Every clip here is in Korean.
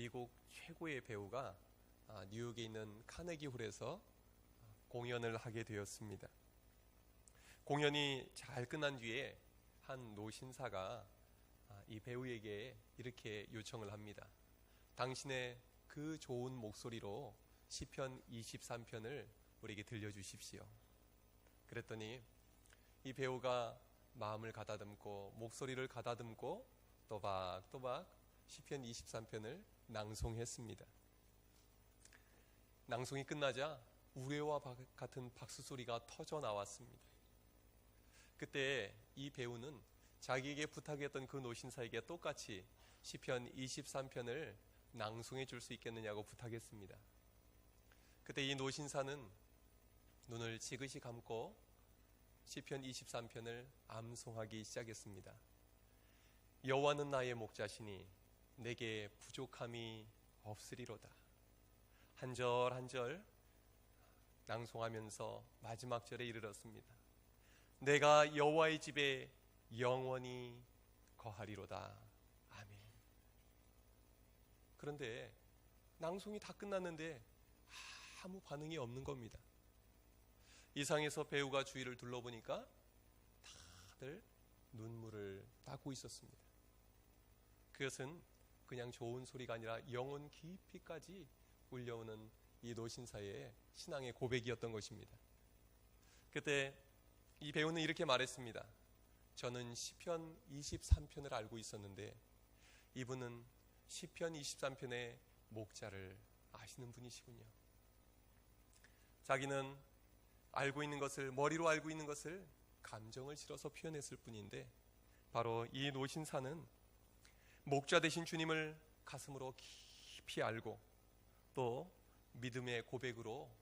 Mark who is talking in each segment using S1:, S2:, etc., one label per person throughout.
S1: 미국 최고의 배우가 뉴욕에 있는 카네기 홀에서 공연을 하게 되었습니다. 공연이 잘 끝난 뒤에 한 노신사가 이 배우에게 이렇게 요청을 합니다. 당신의 그 좋은 목소리로 시편 23편을 우리에게 들려주십시오. 그랬더니 이 배우가 마음을 가다듬고 목소리를 가다듬고 또박또박 시편 23편을 낭송했습니다. 낭송이 끝나자 우레와 같은 박수 소리가 터져 나왔습니다. 그때 이 배우는 자기에게 부탁했던 그 노신사에게 똑같이 시편 23편을 낭송해 줄 수 있겠느냐고 부탁했습니다. 그때 이 노신사는 눈을 지그시 감고 시편 23편을 암송하기 시작했습니다. 여호와는 나의 목자시니 내게 부족함이 없으리로다. 한 절 한 절 낭송하면서 마지막 절에 이르렀습니다. 내가 여호와의 집에 영원히 거하리로다. 아멘. 그런데 낭송이 다 끝났는데 아무 반응이 없는 겁니다. 이상해서 배우가 주위를 둘러보니까 다들 눈물을 닦고 있었습니다. 그것은 그냥 좋은 소리가 아니라 영혼 깊이까지 울려오는 이 노신사의 신앙의 고백이었던 것입니다. 그때 이 배우는 이렇게 말했습니다. 저는 시편 23편을 알고 있었는데 이분은 시편 23편의 목자를 아시는 분이시군요. 자기는 알고 있는 것을, 머리로 알고 있는 것을 감정을 실어서 표현했을 뿐인데 바로 이 노신사는 목자 되신 주님을 가슴으로 깊이 알고 또 믿음의 고백으로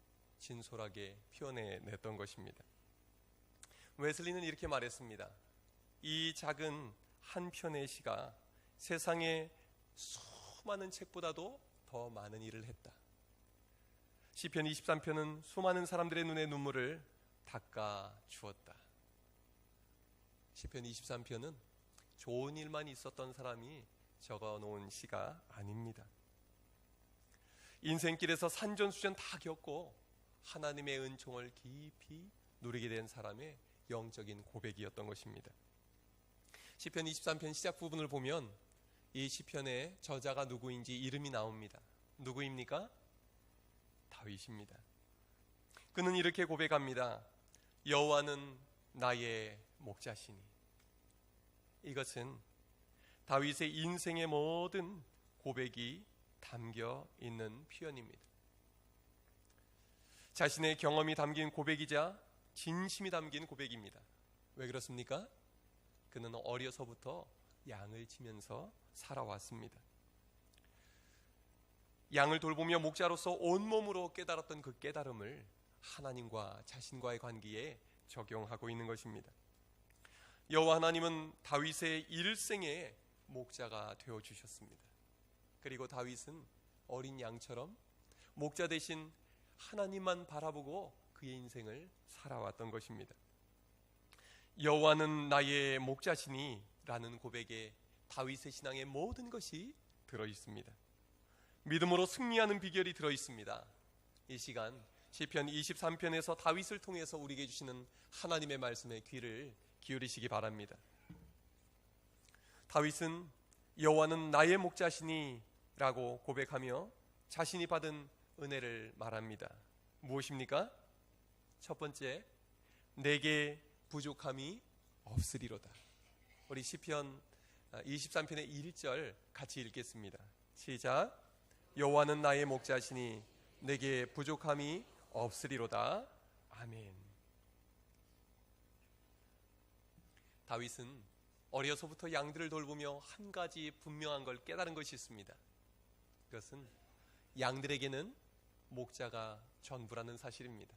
S1: 진솔하게 표현해냈던 것입니다. 웨슬리는 이렇게 말했습니다. 이 작은 한 편의 시가 세상의 수많은 책보다도 더 많은 일을 했다. 시편 23편은 수많은 사람들의 눈에 눈물을 닦아 주었다. 시편 23편은 좋은 일만 있었던 사람이 적어놓은 시가 아닙니다. 인생길에서 산전수전 다 겪고 하나님의 은총을 깊이 누리게 된 사람의 영적인 고백이었던 것입니다. 시편 23편 시작 부분을 보면 이 시편의 저자가 누구인지 이름이 나옵니다. 누구입니까? 다윗입니다. 그는 이렇게 고백합니다. 여호와는 나의 목자시니. 이것은 다윗의 인생의 모든 고백이 담겨 있는 표현입니다. 자신의 경험이 담긴 고백이자 진심이 담긴 고백입니다. 왜 그렇습니까? 그는 어려서부터 양을 치면서 살아왔습니다. 양을 돌보며 목자로서 온몸으로 깨달았던 그 깨달음을 하나님과 자신과의 관계에 적용하고 있는 것입니다. 여호와 하나님은 다윗의 일생에 목자가 되어주셨습니다. 그리고 다윗은 어린 양처럼 목자 대신 하나님만 바라보고 그의 인생을 살아왔던 것입니다. 여호와는 나의 목자시니 라는 고백에 다윗의 신앙의 모든 것이 들어있습니다. 믿음으로 승리하는 비결이 들어있습니다. 이 시간 시편 23편에서 다윗을 통해서 우리에게 주시는 하나님의 말씀에 귀를 기울이시기 바랍니다. 다윗은 여호와는 나의 목자시니 라고 고백하며 자신이 받은 은혜를 말합니다. 무엇입니까? 첫 번째, 내게 부족함이 없으리로다. 우리 시편 23편의 1절 같이 읽겠습니다. 시작. 여호와는 나의 목자시니 내게 부족함이 없으리로다. 아멘. 다윗은 어려서부터 양들을 돌보며 한 가지 분명한 걸 깨달은 것이 있습니다. 그것은 양들에게는 목자가 전부라는 사실입니다.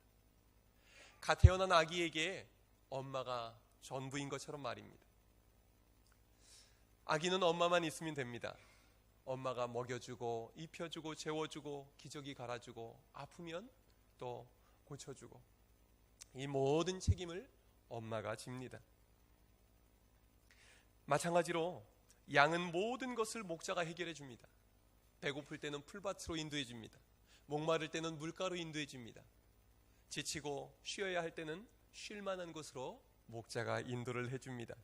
S1: 갓 태어난 아기에게 엄마가 전부인 것처럼 말입니다. 아기는 엄마만 있으면 됩니다. 엄마가 먹여주고 입혀주고 재워주고 기저귀 갈아주고 아프면 또 고쳐주고 이 모든 책임을 엄마가 집니다. 마찬가지로 양은 모든 것을 목자가 해결해 줍니다. 배고플 때는 풀밭으로 인도해 줍니다. 목마를 때는 물가로 인도해 줍니다. 지치고 쉬어야 할 때는 쉴 만한 곳으로 목자가 인도를 해줍니다.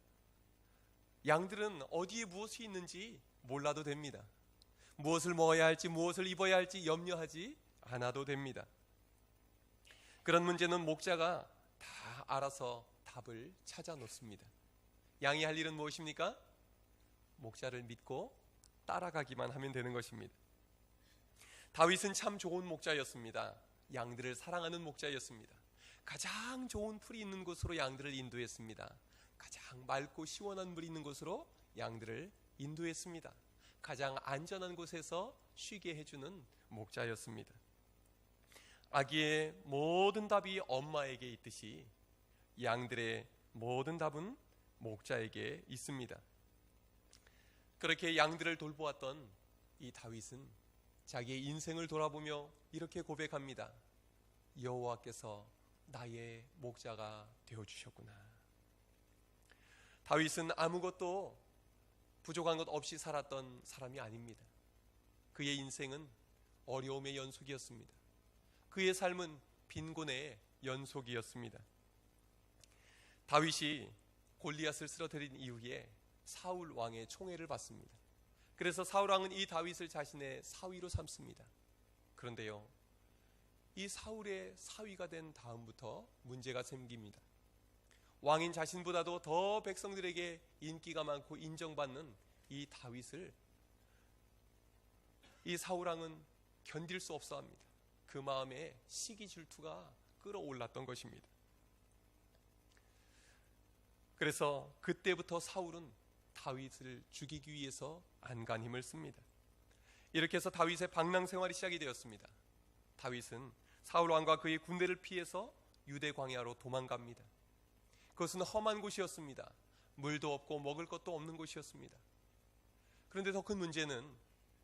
S1: 양들은 어디에 무엇이 있는지 몰라도 됩니다. 무엇을 먹어야 할지 무엇을 입어야 할지 염려하지 않아도 됩니다. 그런 문제는 목자가 다 알아서 답을 찾아 놓습니다. 양이 할 일은 무엇입니까? 목자를 믿고 따라가기만 하면 되는 것입니다. 다윗은 참 좋은 목자였습니다. 양들을 사랑하는 목자였습니다. 가장 좋은 풀이 있는 곳으로 양들을 인도했습니다. 가장 맑고 시원한 물이 있는 곳으로 양들을 인도했습니다. 가장 안전한 곳에서 쉬게 해주는 목자였습니다. 아기의 모든 답이 엄마에게 있듯이 양들의 모든 답은 목자에게 있습니다. 그렇게 양들을 돌보았던 이 다윗은 자기의 인생을 돌아보며 이렇게 고백합니다. 여호와께서 나의 목자가 되어주셨구나. 다윗은 아무것도 부족한 것 없이 살았던 사람이 아닙니다. 그의 인생은 어려움의 연속이었습니다. 그의 삶은 빈곤의 연속이었습니다. 다윗이 골리앗을 쓰러뜨린 이후에 사울 왕의 총애를 받습니다. 그래서 사울 왕은 이 다윗을 자신의 사위로 삼습니다. 그런데요, 이 사울의 사위가 된 다음부터 문제가 생깁니다. 왕인 자신보다도 더 백성들에게 인기가 많고 인정받는 이 다윗을 이 사울 왕은 견딜 수 없어 합니다. 그 마음에 시기 질투가 끌어올랐던 것입니다. 그래서 그때부터 사울은 다윗을 죽이기 위해서 안간 힘을 씁니다. 이렇게 해서 다윗의 방랑 생활이 시작이 되었습니다. 다윗은 사울 왕과 그의 군대를 피해서 유대 광야로 도망갑니다. 그것은 험한 곳이었습니다. 물도 없고 먹을 것도 없는 곳이었습니다. 그런데 더 큰 문제는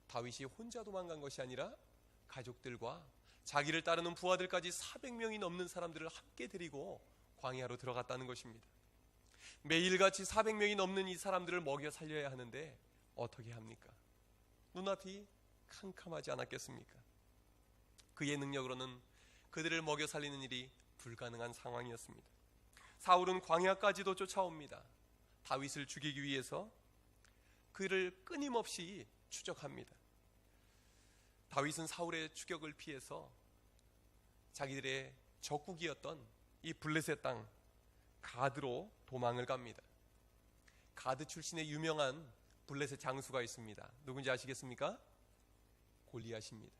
S1: 다윗이 혼자 도망간 것이 아니라 가족들과 자기를 따르는 부하들까지 400명이 넘는 사람들을 함께 데리고 광야로 들어갔다는 것입니다. 매일같이 400명이 넘는 이 사람들을 먹여 살려야 하는데 어떻게 합니까? 눈앞이 캄캄하지 않았겠습니까? 그의 능력으로는 그들을 먹여 살리는 일이 불가능한 상황이었습니다. 사울은 광야까지도 쫓아옵니다. 다윗을 죽이기 위해서 그를 끊임없이 추적합니다. 다윗은 사울의 추격을 피해서 자기들의 적국이었던 이 블레셋 땅 가드로 도망을 갑니다. 가드 출신의 유명한 블레셋 장수가 있습니다. 누군지 아시겠습니까? 골리앗입니다.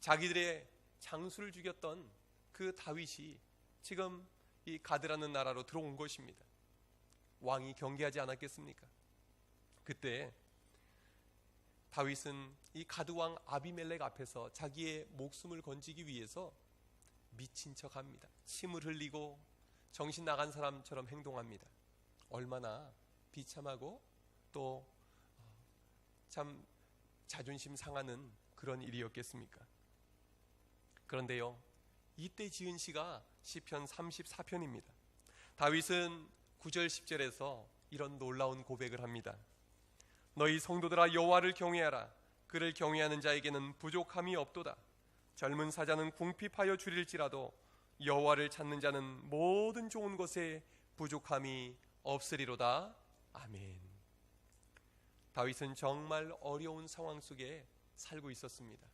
S1: 자기들의 장수를 죽였던 그 다윗이 지금 이 가드라는 나라로 들어온 것입니다. 왕이 경계하지 않았겠습니까? 그때 다윗은 이 가드왕 아비멜렉 앞에서 자기의 목숨을 건지기 위해서 미친 척합니다. 침을 흘리고 정신 나간 사람처럼 행동합니다. 얼마나 비참하고 또 참 자존심 상하는 그런 일이었겠습니까? 그런데요, 이때 지은 시가 시편 34편입니다. 다윗은 9절 10절에서 이런 놀라운 고백을 합니다. 너희 성도들아 여호와를 경외하라. 그를 경외하는 자에게는 부족함이 없도다. 젊은 사자는 궁핍하여 줄일지라도 여호와를 찾는 자는 모든 좋은 것에 부족함이 없으리로다. 아멘. 다윗은 정말 어려운 상황 속에 살고 있었습니다.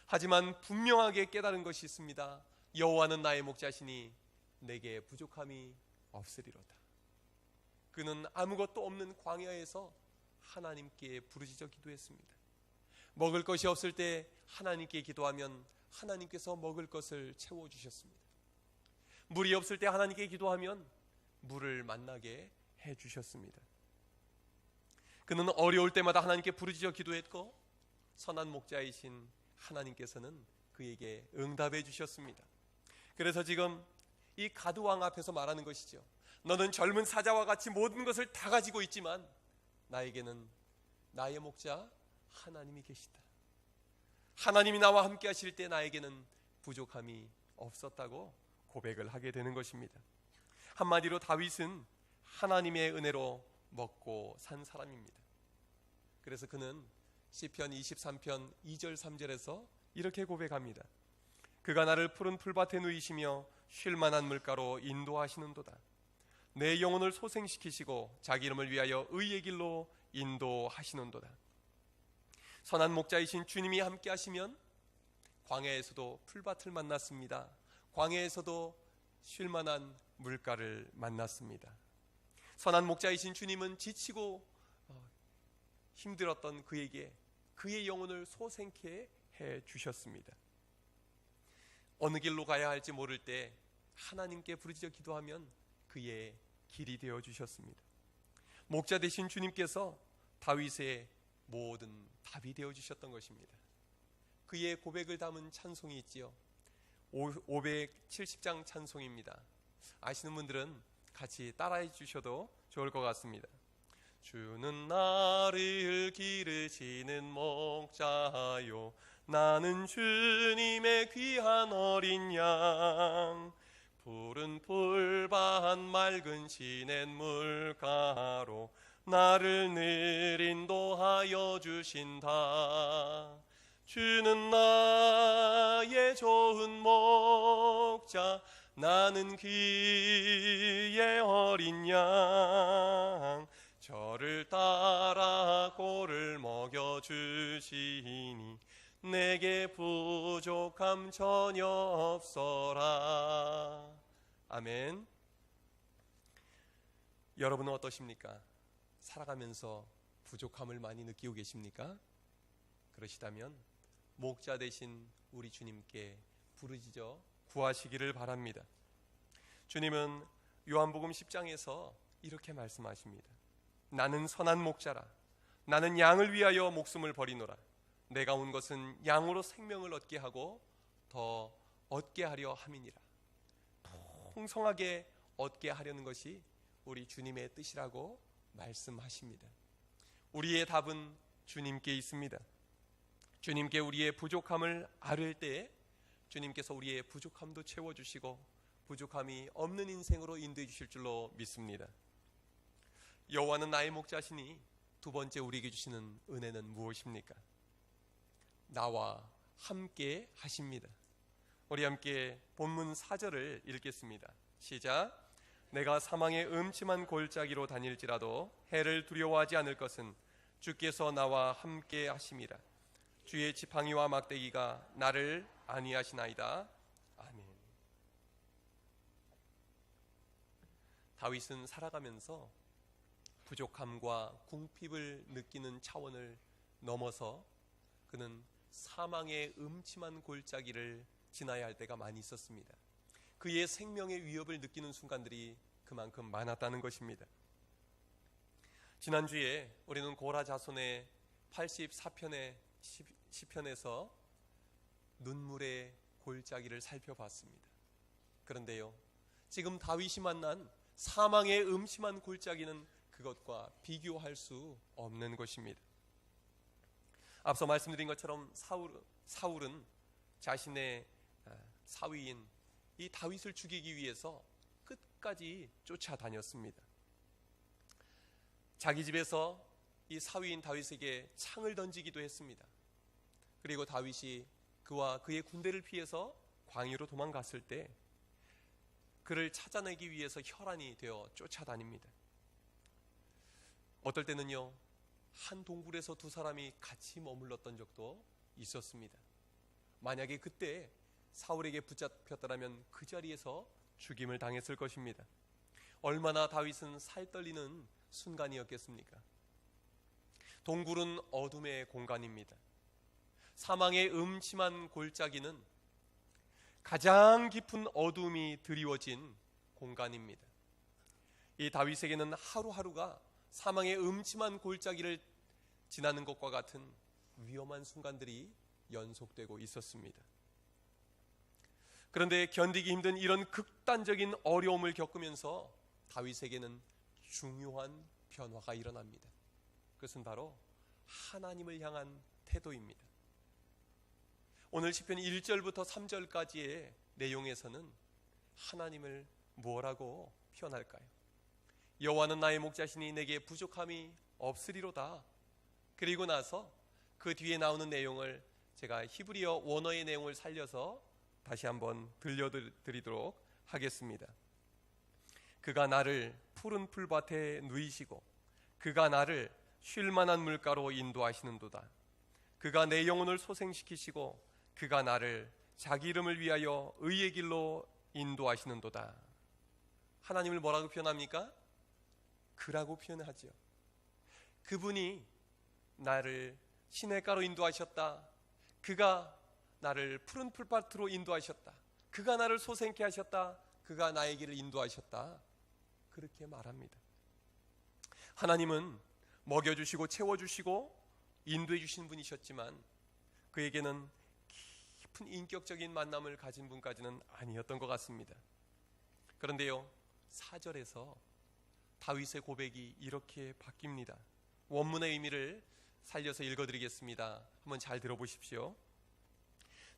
S1: 하지만 분명하게 깨달은 것이 있습니다. 여호와는 나의 목자시니 내게 부족함이 없으리로다. 그는 아무것도 없는 광야에서 하나님께 부르짖어 기도했습니다. 먹을 것이 없을 때 하나님께 기도하면 하나님께서 먹을 것을 채워주셨습니다. 물이 없을 때 하나님께 기도하면 물을 만나게 해주셨습니다. 그는 어려울 때마다 하나님께 부르짖어 기도했고 선한 목자이신 하나님께서는 그에게 응답해 주셨습니다. 그래서 지금 이 가드왕 앞에서 말하는 것이죠. 너는 젊은 사자와 같이 모든 것을 다 가지고 있지만 나에게는 나의 목자 하나님이 계시다. 하나님이 나와 함께 하실 때 나에게는 부족함이 없었다고 고백을 하게 되는 것입니다. 한마디로 다윗은 하나님의 은혜로 먹고 산 사람입니다. 그래서 그는 시편 23편 2절 3절에서 이렇게 고백합니다. 그가 나를 푸른 풀밭에 누이시며 쉴 만한 물가로 인도하시는도다. 내 영혼을 소생시키시고 자기 이름을 위하여 의의 길로 인도하시는도다. 선한 목자이신 주님이 함께 하시면 광야에서도 풀밭을 만났습니다. 광야에서도 쉴 만한 물가를 만났습니다. 선한 목자이신 주님은 지치고 힘들었던 그에게 그의 영혼을 소생케 해 주셨습니다. 어느 길로 가야 할지 모를 때 하나님께 부르짖어 기도하면 그의 길이 되어 주셨습니다. 목자 되신 주님께서 다윗의 모든 답이 되어 주셨던 것입니다. 그의 고백을 담은 찬송이 있지요. 570장 찬송입니다. 아시는 분들은 같이 따라해 주셔도 좋을 것 같습니다. 주는 나를 기르시는 목자요, 나는 주님의 귀한 어린 양. 푸른 풀밭 맑은 시냇 물가로 나를 늘 인도하여 주신다. 주는 나의 좋은 목자, 나는 그의 어린 양. 저를 따라 꼴을 먹여주시니 내게 부족함 전혀 없어라. 아멘. 여러분은 어떠십니까? 살아가면서 부족함을 많이 느끼고 계십니까? 그러시다면 목자 되신 우리 주님께 부르짖어 구하시기를 바랍니다. 주님은 요한복음 10장에서 이렇게 말씀하십니다. 나는 선한 목자라. 나는 양을 위하여 목숨을 버리노라. 내가 온 것은 양으로 생명을 얻게 하고 더 얻게 하려 함이니라. 풍성하게 얻게 하려는 것이 우리 주님의 뜻이라고 말씀하십니다. 우리의 답은 주님께 있습니다. 주님께 우리의 부족함을 아뢰 때 주님께서 우리의 부족함도 채워주시고 부족함이 없는 인생으로 인도해 주실 줄로 믿습니다. 여호와는 나의 목자시니 두 번째 우리에게 주시는 은혜는 무엇입니까? 나와 함께 하십니다. 우리 함께 본문 4절을 읽겠습니다. 시작. 내가 사망의 음침한 골짜기로 다닐지라도 해를 두려워하지 않을 것은 주께서 나와 함께 하심이라. 주의 지팡이와 막대기가 나를 안위하시나이다. 아멘. 다윗은 살아가면서 부족함과 궁핍을 느끼는 차원을 넘어서 그는 사망의 음침한 골짜기를 지나야 할 때가 많이 있었습니다. 그의 생명의 위협을 느끼는 순간들이 그만큼 많았다는 것입니다. 지난주에 우리는 고라 자손의 84편의 시편에서 눈물의 골짜기를 살펴봤습니다. 그런데요, 지금 다윗이 만난 사망의 음침한 골짜기는 그것과 비교할 수 없는 것입니다. 앞서 말씀드린 것처럼 사울은 자신의 사위인 이 다윗을 죽이기 위해서 끝까지 쫓아다녔습니다. 자기 집에서 이 사위인 다윗에게 창을 던지기도 했습니다. 그리고 다윗이 그와 그의 군대를 피해서 광야로 도망갔을 때 그를 찾아내기 위해서 혈안이 되어 쫓아다닙니다. 어떨 때는요, 한 동굴에서 두 사람이 같이 머물렀던 적도 있었습니다. 만약에 그때 사울에게 붙잡혔더라면 그 자리에서 죽임을 당했을 것입니다. 얼마나 다윗은 살떨리는 순간이었겠습니까? 동굴은 어둠의 공간입니다. 사망의 음침한 골짜기는 가장 깊은 어둠이 드리워진 공간입니다. 이 다윗에게는 하루하루가 사망의 음침한 골짜기를 지나는 것과 같은 위험한 순간들이 연속되고 있었습니다. 그런데 견디기 힘든 이런 극단적인 어려움을 겪으면서 다윗에게는 중요한 변화가 일어납니다. 그것은 바로 하나님을 향한 태도입니다. 오늘 시편 1절부터 3절까지의 내용에서는 하나님을 뭐라고 표현할까요? 여호와는 나의 목자시니 내게 부족함이 없으리로다. 그리고 나서 그 뒤에 나오는 내용을 제가 히브리어 원어의 내용을 살려서 다시 한번 들려드리도록 하겠습니다. 그가 나를 푸른 풀밭에 누이시고 그가 나를 쉴 만한 물가로 인도하시는도다. 그가 내 영혼을 소생시키시고 그가 나를 자기 이름을 위하여 의의 길로 인도하시는도다. 하나님을 뭐라고 표현합니까? 그라고 표현하죠. 그분이 나를 시냇가로 인도하셨다. 그가 나를 푸른 풀밭으로 인도하셨다. 그가 나를 소생케 하셨다. 그가 나의 길을 인도하셨다. 그렇게 말합니다. 하나님은 먹여주시고 채워주시고 인도해 주신 분이셨지만 그에게는 깊은 인격적인 만남을 가진 분까지는 아니었던 것 같습니다. 그런데요, 4절에서 다윗의 고백이 이렇게 바뀝니다. 원문의 의미를 살려서 읽어드리겠습니다. 한번 잘 들어보십시오.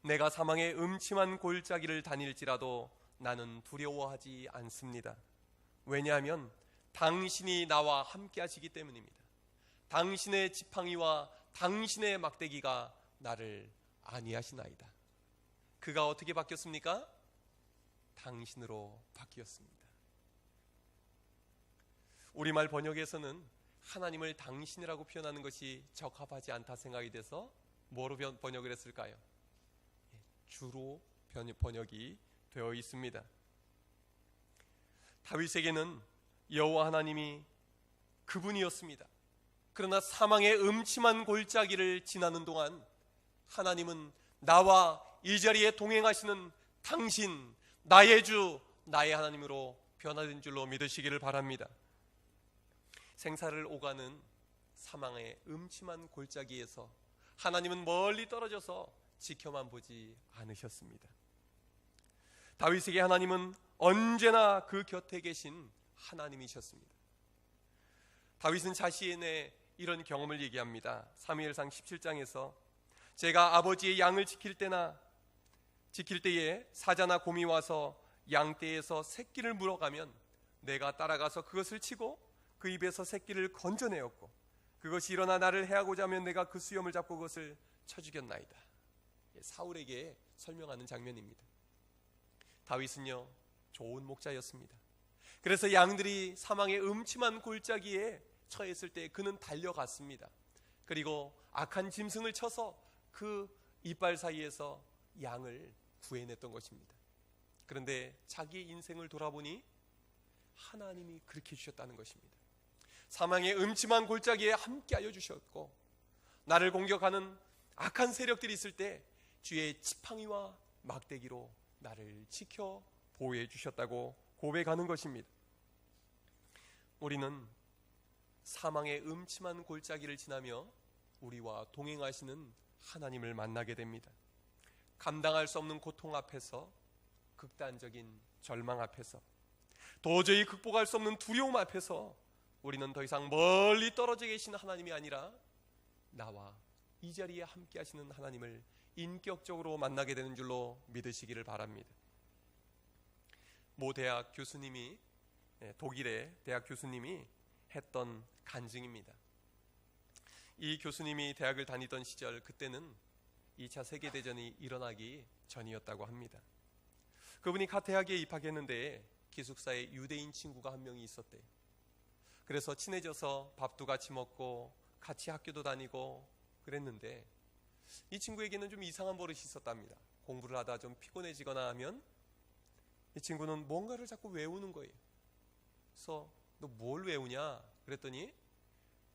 S1: 내가 사망의 음침한 골짜기를 다닐지라도 나는 두려워하지 않습니다. 왜냐하면 당신이 나와 함께 하시기 때문입니다. 당신의 지팡이와 당신의 막대기가 나를 안위하시나이다. 그가 어떻게 바뀌었습니까? 당신으로 바뀌었습니다. 우리말 번역에서는 하나님을 당신이라고 표현하는 것이 적합하지 않다 생각이 돼서 뭐로 번역을 했을까요? 주로 번역이 되어 있습니다. 다윗에게는 여호와 하나님이 그분이었습니다. 그러나 사망의 음침한 골짜기를 지나는 동안 하나님은 나와 이 자리에 동행하시는 당신, 나의 주, 나의 하나님으로 변화된 줄로 믿으시기를 바랍니다. 생사를 오가는 사망의 음침한 골짜기에서 하나님은 멀리 떨어져서 지켜만 보지 않으셨습니다. 다윗에게 하나님은 언제나 그 곁에 계신 하나님이셨습니다. 다윗은 자신의 이런 경험을 얘기합니다. 사무엘상 17장에서 제가 아버지의 양을 지킬 때에 사자나 곰이 와서 양떼에서 새끼를 물어가면 내가 따라가서 그것을 치고 그 입에서 새끼를 건져내었고 그것이 일어나 나를 해하고자 하면 내가 그 수염을 잡고 그것을 쳐 죽였나이다. 사울에게 설명하는 장면입니다. 다윗은요, 좋은 목자였습니다. 그래서 양들이 사망의 음침한 골짜기에 처했을 때 그는 달려갔습니다. 그리고 악한 짐승을 쳐서 그 이빨 사이에서 양을 구해냈던 것입니다. 그런데 자기 인생을 돌아보니 하나님이 그렇게 주셨다는 것입니다. 사망의 음침한 골짜기에 함께 하여 주셨고 나를 공격하는 악한 세력들이 있을 때 주의 지팡이와 막대기로 나를 지켜 보호해 주셨다고 고백하는 것입니다. 우리는 사망의 음침한 골짜기를 지나며 우리와 동행하시는 하나님을 만나게 됩니다. 감당할 수 없는 고통 앞에서, 극단적인 절망 앞에서, 도저히 극복할 수 없는 두려움 앞에서 우리는 더 이상 멀리 떨어져 계신 하나님이 아니라 나와 이 자리에 함께 하시는 하나님을 인격적으로 만나게 되는 줄로 믿으시기를 바랍니다. 모 대학 교수님이, 독일의 대학 교수님이 했던 간증입니다. 이 교수님이 대학을 다니던 시절, 그때는 2차 세계대전이 일어나기 전이었다고 합니다. 그분이 갓 대학에 입학했는데 기숙사에 유대인 친구가 한 명이 있었대요. 그래서 친해져서 밥도 같이 먹고 같이 학교도 다니고 그랬는데 이 친구에게는 좀 이상한 버릇이 있었답니다. 공부를 하다 좀 피곤해지거나 하면 이 친구는 뭔가를 자꾸 외우는 거예요. 그래서 너 뭘 외우냐? 그랬더니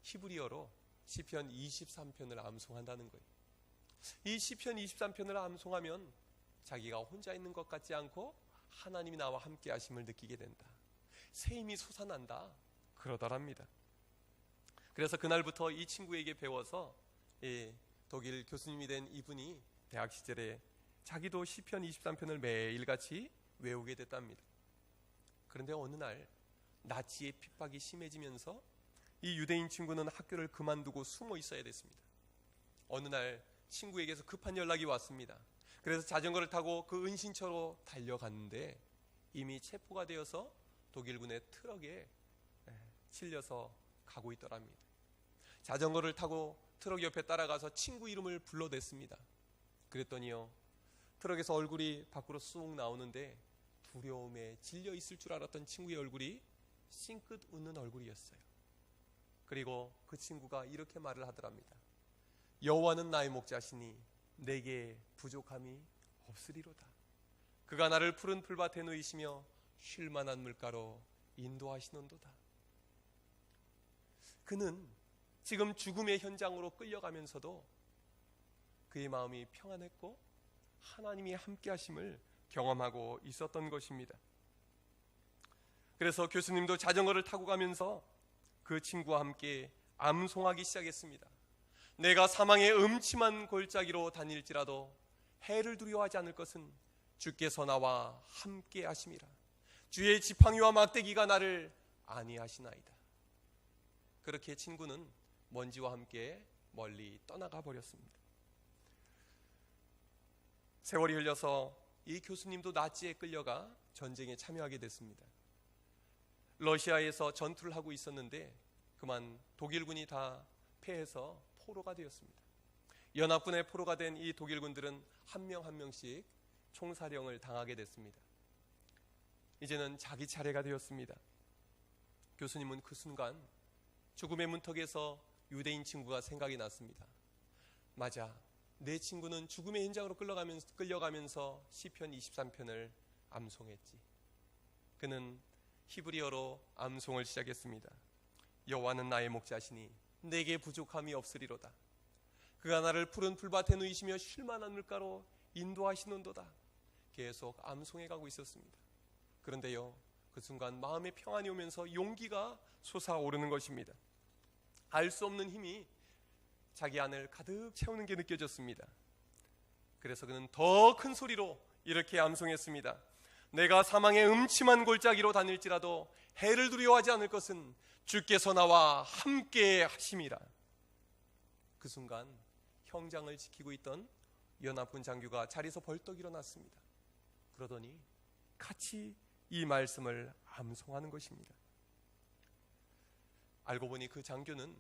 S1: 히브리어로 시편 23편을 암송한다는 거예요. 이 시편 23편을 암송하면 자기가 혼자 있는 것 같지 않고 하나님이 나와 함께 하심을 느끼게 된다. 새 힘이 솟아난다. 그러더랍니다. 그래서 그날부터 이 친구에게 배워서 독일 교수님이 된 이분이 대학 시절에 자기도 시편 23편을 매일같이 외우게 됐답니다. 그런데 어느 날 나치의 핍박이 심해지면서 이 유대인 친구는 학교를 그만두고 숨어 있어야 됐습니다. 어느 날 친구에게서 급한 연락이 왔습니다. 그래서 자전거를 타고 그 은신처로 달려갔는데 이미 체포가 되어서 독일군의 트럭에 실려서 가고 있더랍니다. 자전거를 타고 트럭 옆에 따라가서 친구 이름을 불러댔습니다. 그랬더니요, 트럭에서 얼굴이 밖으로 쑥 나오는데 두려움에 질려 있을 줄 알았던 친구의 얼굴이 싱긋 웃는 얼굴이었어요. 그리고 그 친구가 이렇게 말을 하더랍니다. 여호와는 나의 목자시니 내게 부족함이 없으리로다. 그가 나를 푸른 풀밭에 누이시며 쉴 만한 물가로 인도하시는도다. 그는 지금 죽음의 현장으로 끌려가면서도 그의 마음이 평안했고 하나님이 함께 하심을 경험하고 있었던 것입니다. 그래서 교수님도 자전거를 타고 가면서 그 친구와 함께 암송하기 시작했습니다. 내가 사망의 음침한 골짜기로 다닐지라도 해를 두려워하지 않을 것은 주께서 나와 함께 하심이라. 주의 지팡이와 막대기가 나를 안위하시나이다. 그렇게 친구는 먼지와 함께 멀리 떠나가 버렸습니다. 세월이 흘려서 이 교수님도 나치에 끌려가 전쟁에 참여하게 됐습니다. 러시아에서 전투를 하고 있었는데 그만 독일군이 다 패해서 포로가 되었습니다. 연합군의 포로가 된 이 독일군들은 한 명 한 명씩 총사령을 당하게 됐습니다. 이제는 자기 차례가 되었습니다. 교수님은 그 순간 죽음의 문턱에서 유대인 친구가 생각이 났습니다. 맞아, 내 친구는 죽음의 현장으로 끌려가면서 시편 23편을 암송했지. 그는 히브리어로 암송을 시작했습니다. 여호와는 나의 목자시니 내게 부족함이 없으리로다. 그가 나를 푸른 풀밭에 누이시며 쉴 만한 물가로 인도하시는도다. 계속 암송해 가고 있었습니다. 그런데요, 그 순간 마음의 평안이 오면서 용기가 솟아오르는 것입니다. 알 수 없는 힘이 자기 안을 가득 채우는 게 느껴졌습니다. 그래서 그는 더 큰 소리로 이렇게 암송했습니다. 내가 사망의 음침한 골짜기로 다닐지라도 해를 두려워하지 않을 것은 주께서 나와 함께 하심이라. 그 순간 형장을 지키고 있던 연합군 장교가 자리에서 벌떡 일어났습니다. 그러더니 같이 이 말씀을 암송하는 것입니다. 알고 보니 그 장교는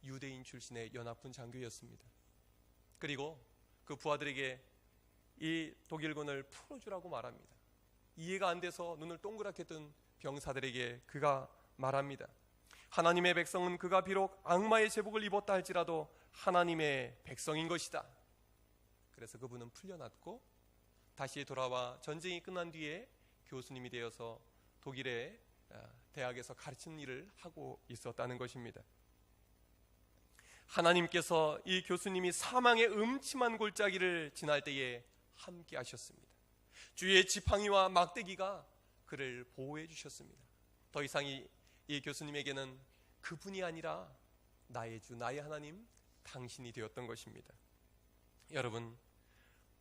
S1: 유대인 출신의 연합군 장교였습니다. 그리고 그 부하들에게 이 독일군을 풀어주라고 말합니다. 이해가 안 돼서 눈을 동그랗게 뜬 병사들에게 그가 말합니다. 하나님의 백성은 그가 비록 악마의 제복을 입었다 할지라도 하나님의 백성인 것이다. 그래서 그분은 풀려났고 다시 돌아와 전쟁이 끝난 뒤에 교수님이 되어서 독일의 대학에서 가르치는 일을 하고 있었다는 것입니다. 하나님께서 이 교수님이 사망의 음침한 골짜기를 지날 때에 함께 하셨습니다. 주의 지팡이와 막대기가 그를 보호해 주셨습니다. 더 이상 이 교수님에게는 그분이 아니라 나의 주, 나의 하나님, 당신이 되었던 것입니다. 여러분,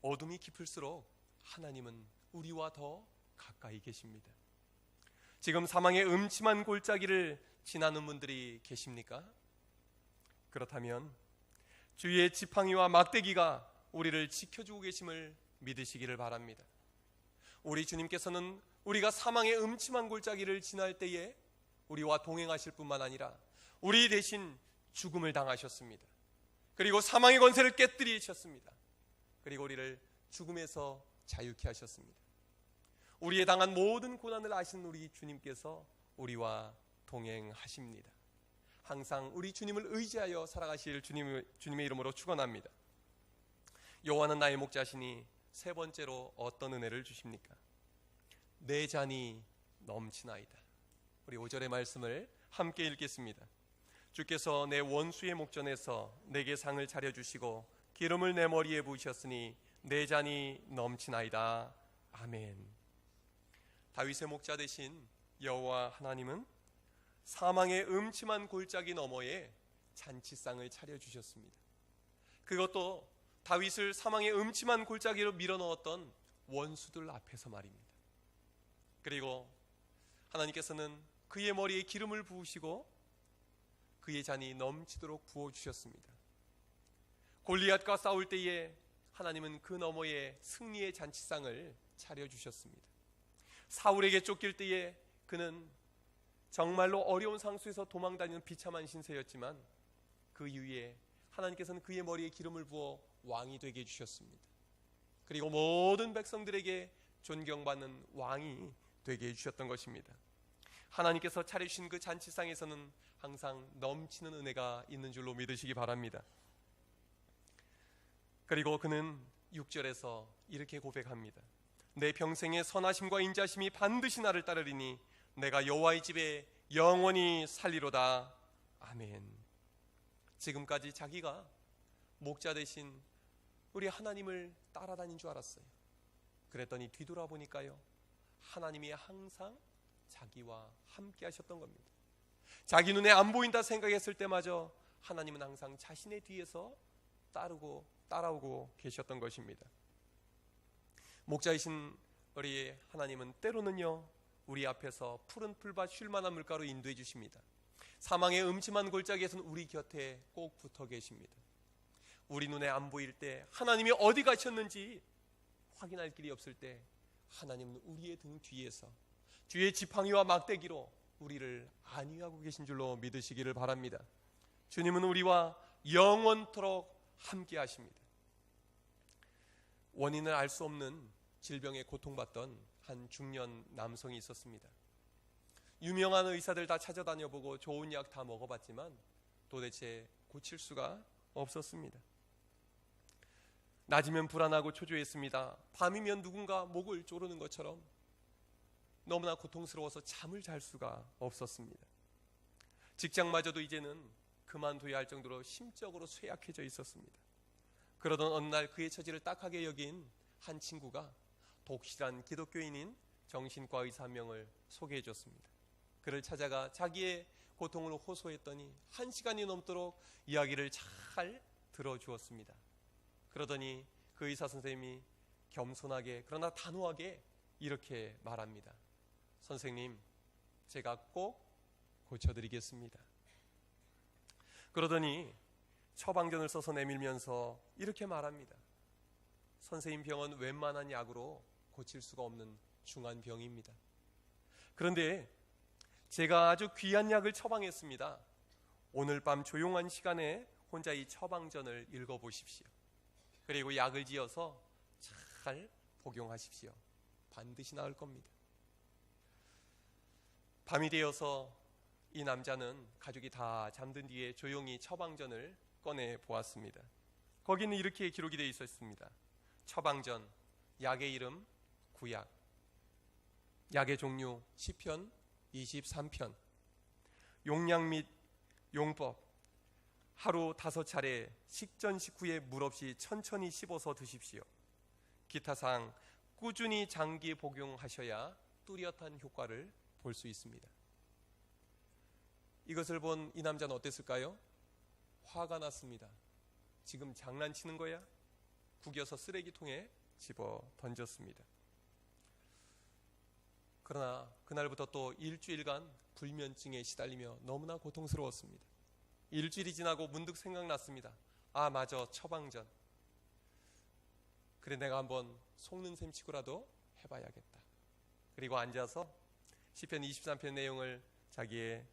S1: 어둠이 깊을수록 하나님은 우리와 더 가까이 계십니다. 지금 사망의 음침한 골짜기를 지나는 분들이 계십니까? 그렇다면 주의 지팡이와 막대기가 우리를 지켜주고 계심을 믿으시기를 바랍니다. 우리 주님께서는 우리가 사망의 음침한 골짜기를 지날 때에 우리와 동행하실 뿐만 아니라 우리 대신 죽음을 당하셨습니다. 그리고 사망의 권세를 깨뜨리셨습니다. 그리고 우리를 죽음에서 자유케 하셨습니다. 우리의 당한 모든 고난을 아시는 우리 주님께서 우리와 동행하십니다. 항상 우리 주님을 의지하여 살아가실 주님의 이름으로 축원합니다. 여호와는 나의 목자시니 세 번째로 어떤 은혜를 주십니까? 내 잔이 넘치나이다. 우리 5절의 말씀을 함께 읽겠습니다. 주께서 내 원수의 목전에서 내게 상을 차려주시고 기름을 내 머리에 부으셨으니 내 잔이 넘치나이다. 아멘. 다윗의 목자 되신 여호와 하나님은 사망의 음침한 골짜기 너머에 잔치상을 차려주셨습니다. 그것도 다윗을 사망의 음침한 골짜기로 밀어넣었던 원수들 앞에서 말입니다. 그리고 하나님께서는 그의 머리에 기름을 부으시고 그의 잔이 넘치도록 부어주셨습니다. 골리앗과 싸울 때에 하나님은 그 너머에 승리의 잔치상을 차려주셨습니다. 사울에게 쫓길 때에 그는 정말로 어려운 상수에서 도망다니는 비참한 신세였지만 그 이후에 하나님께서는 그의 머리에 기름을 부어 왕이 되게 해주셨습니다. 그리고 모든 백성들에게 존경받는 왕이 되게 해주셨던 것입니다. 하나님께서 차려주신 그 잔치상에서는 항상 넘치는 은혜가 있는 줄로 믿으시기 바랍니다. 그리고 그는 6절에서 이렇게 고백합니다. 내 평생의 선하심과 인자심이 반드시 나를 따르리니 내가 여호와의 집에 영원히 살리로다. 아멘. 지금까지 자기가 목자 대신 우리 하나님을 따라다닌 줄 알았어요. 그랬더니 뒤돌아보니까요, 하나님이 항상 자기와 함께 하셨던 겁니다. 자기 눈에 안 보인다 생각했을 때마저 하나님은 항상 자신의 뒤에서 따라오고 계셨던 것입니다. 목자이신 우리 하나님은 때로는요, 우리 앞에서 푸른 풀밭 쉴만한 물가로 인도해 주십니다. 사망의 음침한 골짜기에서는 우리 곁에 꼭 붙어 계십니다. 우리 눈에 안 보일 때, 하나님이 어디 가셨는지 확인할 길이 없을 때, 하나님은 우리의 등 뒤에서 뒤에 지팡이와 막대기로 우리를 안위하고 계신 줄로 믿으시기를 바랍니다. 주님은 우리와 영원토록 함께 하십니다. 원인을 알 수 없는 질병에 고통받던 한 중년 남성이 있었습니다. 유명한 의사들 다 찾아다녀보고 좋은 약 다 먹어봤지만 도대체 고칠 수가 없었습니다. 낮이면 불안하고 초조했습니다. 밤이면 누군가 목을 조르는 것처럼 너무나 고통스러워서 잠을 잘 수가 없었습니다. 직장마저도 이제는 그만둬야 할 정도로 심적으로 쇠약해져 있었습니다. 그러던 어느 날 그의 처지를 딱하게 여긴 한 친구가 독실한 기독교인인 정신과 의사 한 명을 소개해 줬습니다. 그를 찾아가 자기의 고통을 호소했더니 1시간이 넘도록 이야기를 잘 들어주었습니다. 그러더니 그 의사 선생님이 겸손하게 그러나 단호하게 이렇게 말합니다. 선생님, 제가 꼭 고쳐드리겠습니다. 그러더니 처방전을 써서 내밀면서 이렇게 말합니다. 선생님 병은 웬만한 약으로 고칠 수가 없는 중한 병입니다. 그런데 제가 아주 귀한 약을 처방했습니다. 오늘 밤 조용한 시간에 혼자 이 처방전을 읽어보십시오. 그리고 약을 지어서 잘 복용하십시오. 반드시 나을 겁니다. 밤이 되어서 이 남자는 가족이 다 잠든 뒤에 조용히 처방전을 꺼내 보았습니다. 거기는 이렇게 기록이 되어 있었습니다. 처방전, 약의 이름 구약, 약의 종류 시편 23편, 용량 및 용법, 하루 5차례 식전 식후에 물 없이 천천히 씹어서 드십시오. 기타상 꾸준히 장기 복용하셔야 뚜렷한 효과를 볼 수 있습니다. 이것을 본 이 남자는 어땠을까요? 화가 났습니다. 지금 장난치는 거야? 구겨서 쓰레기통에 집어 던졌습니다. 그러나 그날부터 또 일주일간 불면증에 시달리며 너무나 고통스러웠습니다. 일주일이 지나고 문득 생각났습니다. 아, 맞아, 처방전. 그래, 내가 한번 속는 셈 치고라도 해봐야겠다. 그리고 앉아서 시편 23편 내용을 자기의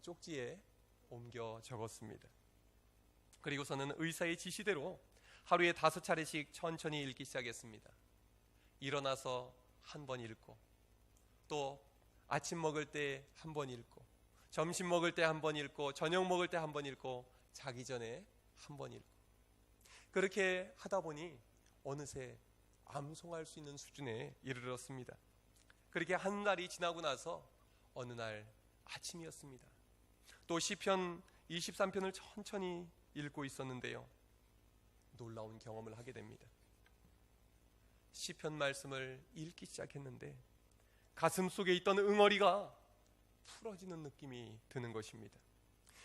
S1: 쪽지에 옮겨 적었습니다. 그리고서는 의사의 지시대로 하루에 5차례씩 천천히 읽기 시작했습니다. 일어나서 한 번 읽고, 또 아침 먹을 때 한 번 읽고, 점심 먹을 때 한 번 읽고, 저녁 먹을 때 한 번 읽고, 자기 전에 한 번 읽고, 그렇게 하다 보니 어느새 암송할 수 있는 수준에 이르렀습니다. 그렇게 한 날이 지나고 나서 어느 날 아침이었습니다. 또 시편 23편을 천천히 읽고 있었는데요, 놀라운 경험을 하게 됩니다. 시편 말씀을 읽기 시작했는데 가슴 속에 있던 응어리가 풀어지는 느낌이 드는 것입니다.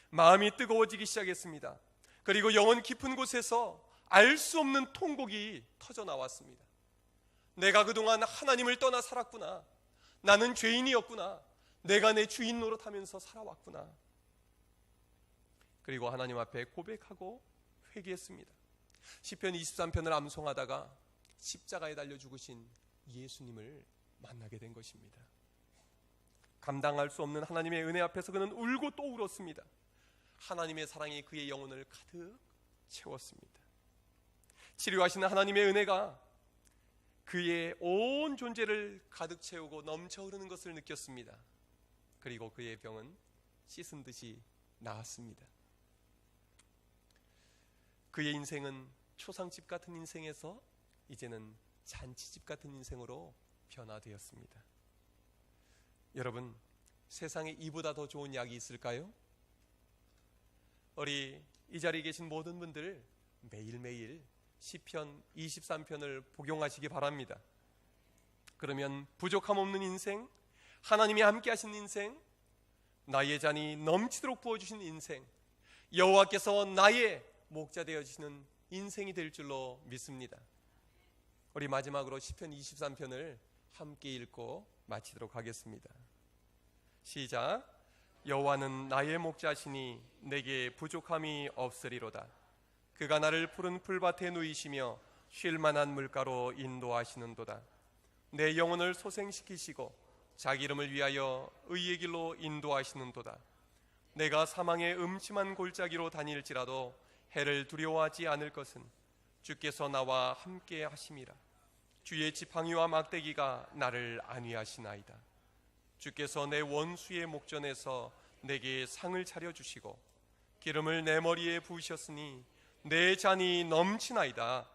S1: 마음이 뜨거워지기 시작했습니다. 그리고 영혼 깊은 곳에서 알 수 없는 통곡이 터져 나왔습니다. 내가 그동안 하나님을 떠나 살았구나. 나는 죄인이었구나. 내가 내 주인 노릇하면서 살아왔구나. 그리고 하나님 앞에 고백하고 회개했습니다. 시편 23편을 암송하다가 십자가에 달려 죽으신 예수님을 만나게 된 것입니다. 감당할 수 없는 하나님의 은혜 앞에서 그는 울고 또 울었습니다. 하나님의 사랑이 그의 영혼을 가득 채웠습니다. 치료하시는 하나님의 은혜가 그의 온 존재를 가득 채우고 넘쳐 흐르는 것을 느꼈습니다. 그리고 그의 병은 씻은 듯이 나았습니다. 그의 인생은 초상집 같은 인생에서 이제는 잔치집 같은 인생으로 변화되었습니다. 여러분, 세상에 이보다 더 좋은 약이 있을까요? 우리 이 자리에 계신 모든 분들 매일매일 시편 23편을 복용하시기 바랍니다. 그러면 부족함 없는 인생, 하나님이 함께 하신 인생, 나의 잔이 넘치도록 부어주신 인생, 여호와께서 나의 목자 되어주시는 인생이 될 줄로 믿습니다. 우리 마지막으로 시편 23편을 함께 읽고 마치도록 하겠습니다. 시작. 여호와는 나의 목자시니 내게 부족함이 없으리로다. 그가 나를 푸른 풀밭에 누이시며 쉴 만한 물가로 인도하시는도다. 내 영혼을 소생시키시고 자기 이름을 위하여 의의 길로 인도하시는도다. 내가 사망의 음침한 골짜기로 다닐지라도 해를 두려워하지 않을 것은 주께서 나와 함께 하심이라. 주의 지팡이와 막대기가 나를 안위하시나이다. 주께서 내 원수의 목전에서 내게 상을 차려주시고 기름을 내 머리에 부으셨으니 내 잔이 넘치나이다.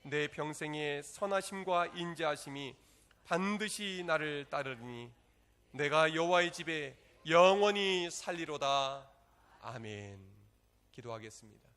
S1: 내 평생의 선하심과 인자하심이 반드시 나를 따르니 내가 여호와의 집에 영원히 살리로다. 아멘. 기도하겠습니다.